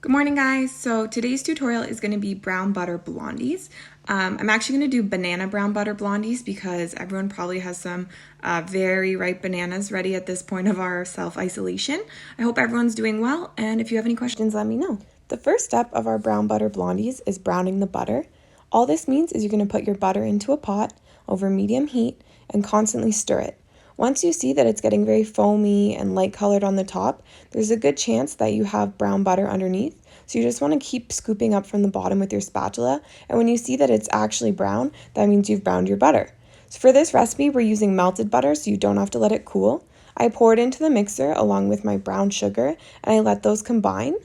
Good morning, guys. So today's tutorial is going to be brown butter blondies. I'm actually going to do banana brown butter blondies because everyone probably has some very ripe bananas ready at this point of our self-isolation. I hope everyone's doing well, and if you have any questions, let me know. The first step of our brown butter blondies is browning the butter. All this means is you're going to put your butter into a pot over medium heat and constantly stir it. Once you see that it's getting very foamy and light colored on the top, there's a good chance that you have brown butter underneath. So you just want to keep scooping up from the bottom with your spatula. And when you see that it's actually brown, that means you've browned your butter. So for this recipe, we're using melted butter, so you don't have to let it cool. I pour it into the mixer along with my brown sugar, and I let those combine.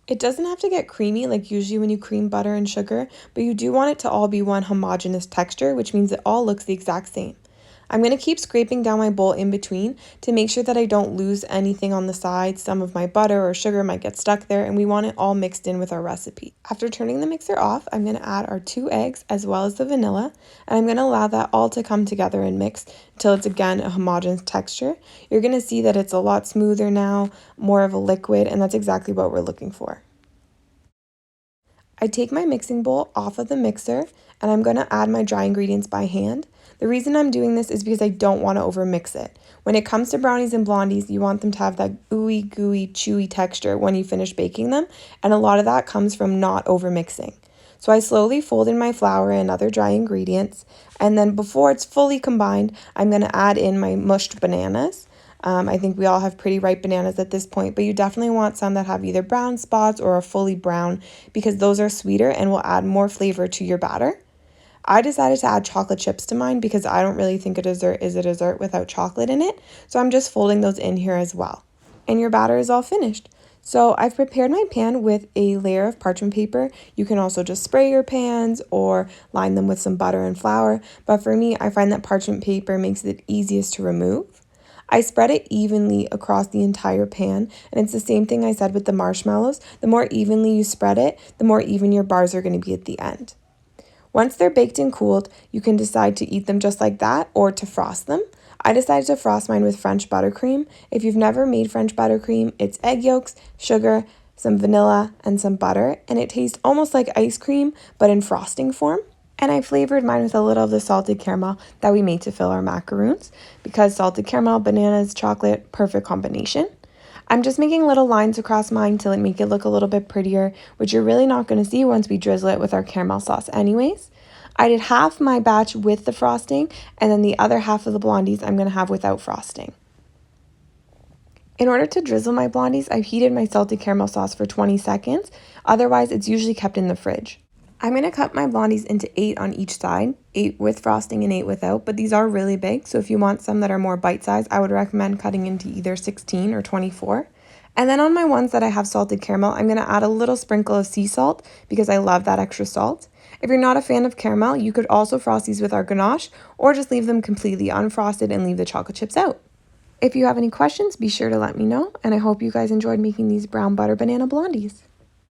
It doesn't have to get creamy like usually when you cream butter and sugar, but you do want it to all be one homogeneous texture, which means it all looks the exact same. I'm going to keep scraping down my bowl in between to make sure that I don't lose anything on the sides. Some of my butter or sugar might get stuck there, and we want it all mixed in with our recipe. After turning the mixer off, I'm going to add our 2 eggs as well as the vanilla, and I'm going to allow that all to come together and mix until it's again a homogeneous texture. You're going to see that it's a lot smoother now, more of a liquid, and that's exactly what we're looking for. I take my mixing bowl off of the mixer and I'm going to add my dry ingredients by hand. The reason I'm doing this is because I don't want to overmix it. When it comes to brownies and blondies, you want them to have that ooey, gooey, chewy texture when you finish baking them, and a lot of that comes from not overmixing. So I slowly fold in my flour and other dry ingredients, and then before it's fully combined, I'm going to add in my mushed bananas. I think we all have pretty ripe bananas at this point, but you definitely want some that have either brown spots or are fully brown because those are sweeter and will add more flavor to your batter. I decided to add chocolate chips to mine because I don't really think a dessert is a dessert without chocolate in it, so I'm just folding those in here as well. And your batter is all finished. So I've prepared my pan with a layer of parchment paper. You can also just spray your pans or line them with some butter and flour, but for me, I find that parchment paper makes it easiest to remove. I spread it evenly across the entire pan, and it's the same thing I said with the marshmallows. The more evenly you spread it, the more even your bars are going to be at the end. Once they're baked and cooled, you can decide to eat them just like that or to frost them. I decided to frost mine with French buttercream. If you've never made French buttercream, it's egg yolks, sugar, some vanilla, and some butter, and it tastes almost like ice cream, but in frosting form. And I flavored mine with a little of the salted caramel that we made to fill our macaroons because salted caramel, bananas, chocolate, perfect combination. I'm just making little lines across mine to make it look a little bit prettier, which you're really not going to see once we drizzle it with our caramel sauce anyways. I did half my batch with the frosting, and then the other half of the blondies I'm going to have without frosting. In order to drizzle my blondies, I've heated my salted caramel sauce for 20 seconds. Otherwise, it's usually kept in the fridge. I'm going to cut my blondies into 8 on each side, 8 with frosting and 8 without, but these are really big, so if you want some that are more bite-sized, I would recommend cutting into either 16 or 24. And then on my ones that I have salted caramel, I'm going to add a little sprinkle of sea salt because I love that extra salt. If you're not a fan of caramel, you could also frost these with our ganache or just leave them completely unfrosted and leave the chocolate chips out. If you have any questions, be sure to let me know, and I hope you guys enjoyed making these brown butter banana blondies.